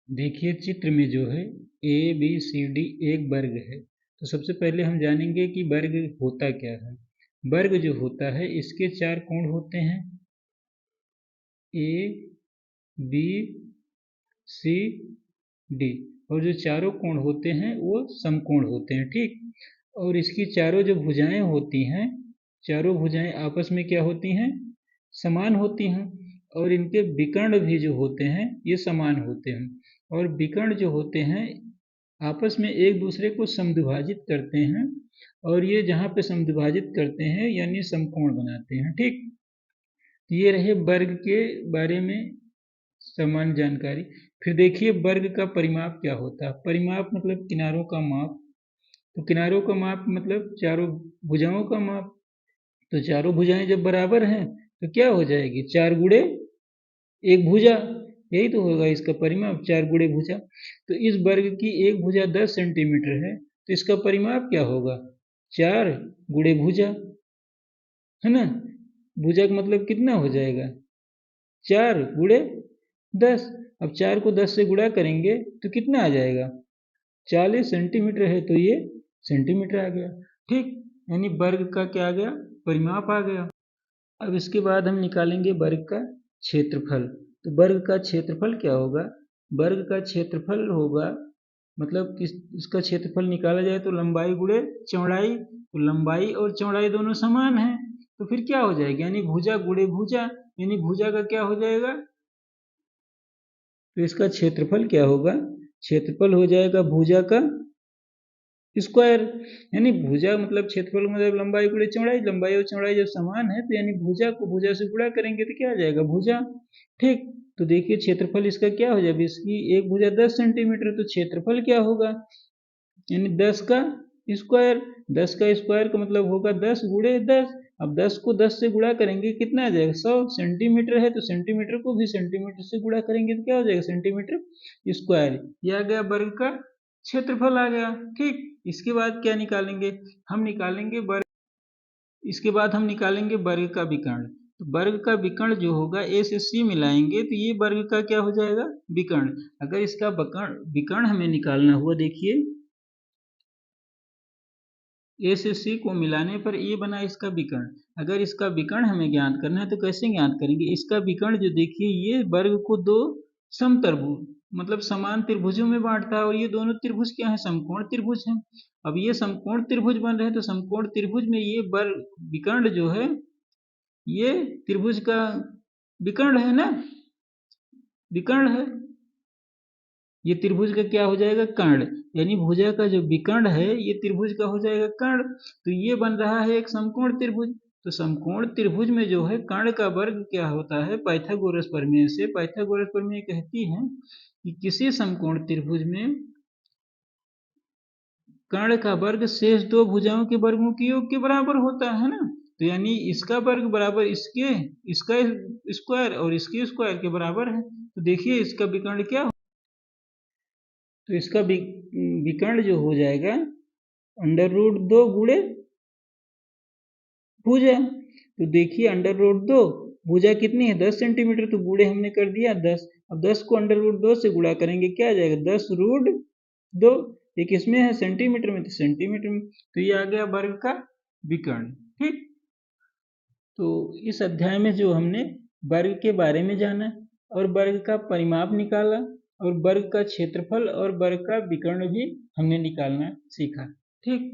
देखिए चित्र में जो है ए बी सी डी एक वर्ग है। तो सबसे पहले हम जानेंगे कि वर्ग होता क्या है। वर्ग जो होता है इसके चार कोण होते हैं, ए बी सी डी, और जो चारों कोण होते हैं वो समकोण होते हैं। ठीक, और इसकी चारों जो भुजाएं होती हैं, चारों भुजाएं आपस में क्या होती हैं, समान होती हैं। और इनके विकर्ण भी जो होते हैं ये समान होते हैं। और विकर्ण जो होते हैं आपस में एक दूसरे को समद्विभाजित करते हैं, और ये जहाँ पे समद्विभाजित करते हैं यानी समकोण बनाते हैं। ठीक, ये रहे वर्ग के बारे में सामान्य जानकारी। फिर देखिए वर्ग का परिमाप क्या होता है। परिमाप मतलब किनारों का माप। तो किनारों का माप मतलब चारों भुजाओं का माप। तो चारों भुजाएं जब बराबर हैं तो क्या हो जाएगी, 4 गुणे एक भुजा, यही तो होगा इसका परिमाप, 4 गुणे भुजा। तो इस वर्ग की एक भुजा 10 सेंटीमीटर है, तो इसका परिमाप क्या होगा, 4 गुणे भुजा, है ना। भुजा का मतलब कितना हो जाएगा, 4 गुणे 10। अब 4 को 10 से गुणा करेंगे तो कितना आ जाएगा, 40 सेंटीमीटर है, तो ये सेंटीमीटर आ गया। ठीक, यानी वर्ग का क्या आ गया, परिमाप आ गया। अब इसके बाद हम निकालेंगे वर्ग का क्षेत्रफल। तो वर्ग का क्षेत्रफल क्या होगा, वर्ग का क्षेत्रफल होगा मतलब किस, इसका क्षेत्रफल निकाला जाए तो लंबाई गुणे चौड़ाई। तो लंबाई और चौड़ाई दोनों समान है, तो फिर क्या हो जाएगा, यानी भुजा गुणे भुजा, यानी भुजा का क्या हो जाएगा, तो इसका क्षेत्रफल क्या होगा, क्षेत्रफल हो जाएगा भुजा का स्क्वायर। यानी भुजा मतलब क्षेत्रफल मतलब लंबाई गुणे चौड़ाई, लंबाई और चौड़ाई जब समान है तो यानी भुजा को भुजा से गुणा करेंगे तो क्या आ जाएगा, भुजा। ठीक, तो देखिए क्षेत्रफल इसका क्या हो जाएगा, इसकी एक भुजा 10 सेंटीमीटर, तो क्षेत्रफल क्या होगा, यानी 10 का स्क्वायर। 10 का स्क्वायर का मतलब होगा 10 गुणे 10। अब 10 को 10 से गुणा करेंगे कितना आ जाएगा, 100 सेंटीमीटर है, तो सेंटीमीटर को भी सेंटीमीटर से गुणा करेंगे तो क्या हो जाएगा, सेंटीमीटर स्क्वायर। यह आ गया वर्ग का क्षेत्रफल आ गया। ठीक, इसके बाद क्या निकालेंगे, हम निकालेंगे वर्ग, इसके बाद हम निकालेंगे वर्ग का विकर्ण। तो वर्ग का विकर्ण जो होगा ए से सी मिलाएंगे तो ये वर्ग का क्या हो जाएगा, विकर्ण। अगर इसका विकर्ण हमें निकालना हुआ, देखिए ए से सी को मिलाने पर ये बना इसका विकर्ण। अगर इसका विकर्ण हमें ज्ञात करना है तो कैसे ज्ञात करेंगे, इसका विकर्ण जो देखिए ये वर्ग को दो समत्रिभुज मतलब समान त्रिभुजों में बांटता है, और ये दोनों त्रिभुज क्या है, समकोण त्रिभुज हैं। अब ये समकोण त्रिभुज बन रहे हैं, तो समकोण त्रिभुज में ये वर्ग विकर्ण जो है ये त्रिभुज का विकर्ण है ना, विकर्ण है। ये त्रिभुज का क्या हो जाएगा, कर्ण। यानी भुजा का जो विकर्ण है ये त्रिभुज का हो जाएगा कर्ण। तो ये बन रहा है एक समकोण त्रिभुज। तो समकोण त्रिभुज में जो है कर्ण का वर्ग क्या होता है, पाइथागोरस प्रमेय से, पाइथागोरस प्रमेय कहती है कि किसी समकोण त्रिभुज में कर्ण का वर्ग शेष दो भुजाओं के वर्गों के योग के बराबर होता है ना। तो यानी इसका वर्ग बराबर इसके, इसका स्क्वायर और इसके स्क्वायर के बराबर है। तो देखिए इसका विकर्ण क्या, तो इसका विकर्ण जो हो जाएगा अंडर रूट 2 गुणे भुजा। तो देखिए अंडर रूट 2, भुजा कितनी है 10 सेंटीमीटर, तो गुणे हमने कर दिया 10। अब 10 को अंडर रूट 2 से गुणा करेंगे क्या आ जाएगा, 10 रूट 2। ये किसमें है, सेंटीमीटर में, तो सेंटीमीटर में। तो ये आ गया वर्ग का विकर्ण। ठीक, तो इस अध्याय में जो हमने वर्ग के बारे में जाना और वर्ग का परिमाप निकाला और वर्ग का क्षेत्रफल और वर्ग का विकर्ण भी हमने निकालना सीखा। ठीक।